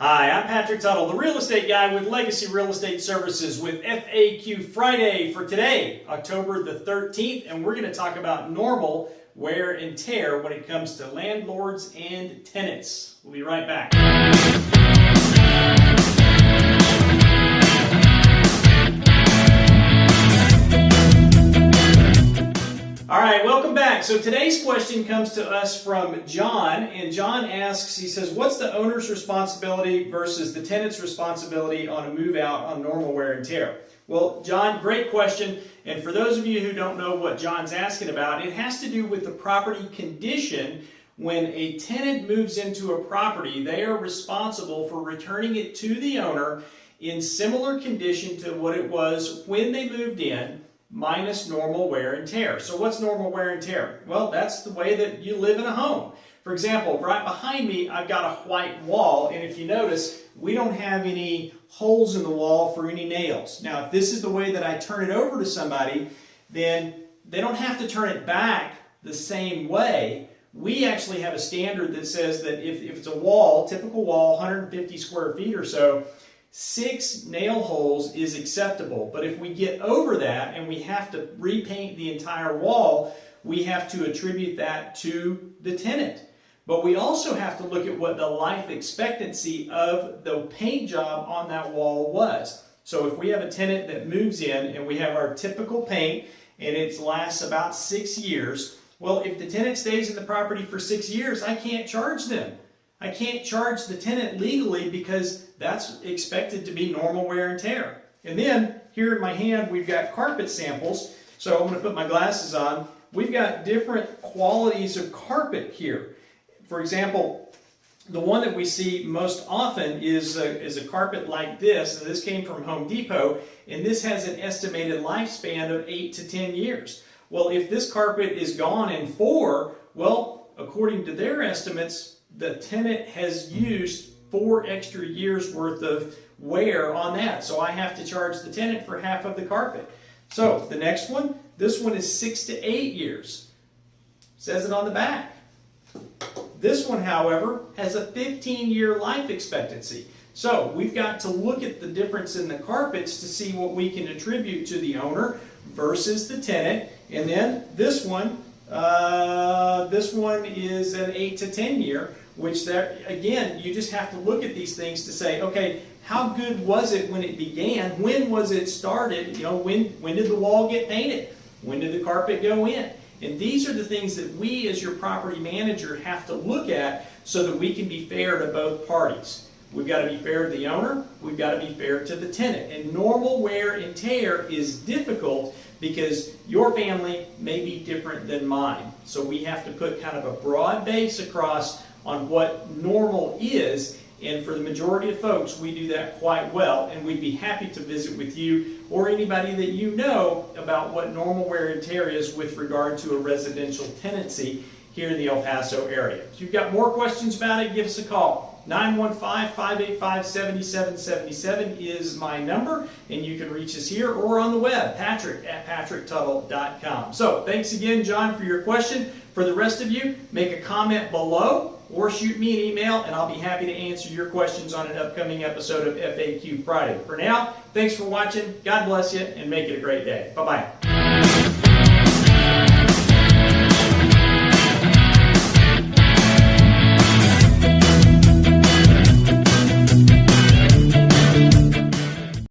Hi, I'm Patrick Tuttle, the real estate guy with Legacy Real Estate Services with FAQ Friday for today, October the 13th, and we're going to talk about normal wear and tear when it comes to landlords and tenants. We'll be right back. All right, welcome back. So today's question comes to us from John, and John asks, he says, what's the owner's responsibility versus the tenant's responsibility on a move out on normal wear and tear? Well, John, great question. And for those of you who don't know what John's asking about, it has to do with the property condition. When a tenant moves into a property, they are responsible for returning it to the owner in similar condition to what it was when they moved in, minus normal wear and tear. So what's normal wear and tear? Well, that's the way that you live in a home. For example, right behind me, I've got a white wall, and if you notice, we don't have any holes in the wall for any nails. Now, if this is the way that I turn it over to somebody, then they don't have to turn it back the same way. We actually have a standard that says that if it's a wall, typical wall, 150 square feet or so, 6 nail holes is acceptable. But if we get over that and we have to repaint the entire wall, we have to attribute that to the tenant. But we also have to look at what the life expectancy of the paint job on that wall was. So if we have a tenant that moves in and we have our typical paint and it lasts about 6 years, well, if the tenant stays in the property for 6 years, I can't charge them. I can't charge the tenant legally because that's expected to be normal wear and tear. And then here in my hand, we've got carpet samples. So I'm going to put my glasses on. We've got different qualities of carpet here. For example, the one that we see most often is a carpet like this. And this came from Home Depot, and this has an estimated lifespan of 8 to 10 years. Well, if this carpet is gone in 4, well, according to their estimates, the tenant has used 4 extra years worth of wear on that. So I have to charge the tenant for half of the carpet. So the next one, this one is 6 to 8 years. Says it on the back. This one, however, has a 15-year life expectancy. So we've got to look at the difference in the carpets to see what we can attribute to the owner versus the tenant. And then this one is an 8 to 10 year, which there, again, you just have to look at these things to say, okay, how good was it when it began? When was it started? You know, when did the wall get painted? When did the carpet go in? And these are the things that we as your property manager have to look at so that we can be fair to both parties. We've got to be fair to the owner. We've got to be fair to the tenant. And normal wear and tear is difficult because your family may be different than mine. So we have to put kind of a broad base across on what normal is, and for the majority of folks, we do that quite well, and we'd be happy to visit with you or anybody that you know about what normal wear and tear is with regard to a residential tenancy here in the El Paso area. If you've got more questions about it, give us a call. 915-585-7777 is my number, and you can reach us here or on the web, patrick@patricktuttle.com. So thanks again, John, for your question. For the rest of you, make a comment below or shoot me an email, and I'll be happy to answer your questions on an upcoming episode of FAQ Friday. For now, thanks for watching. God bless you, and make it a great day. Bye-bye.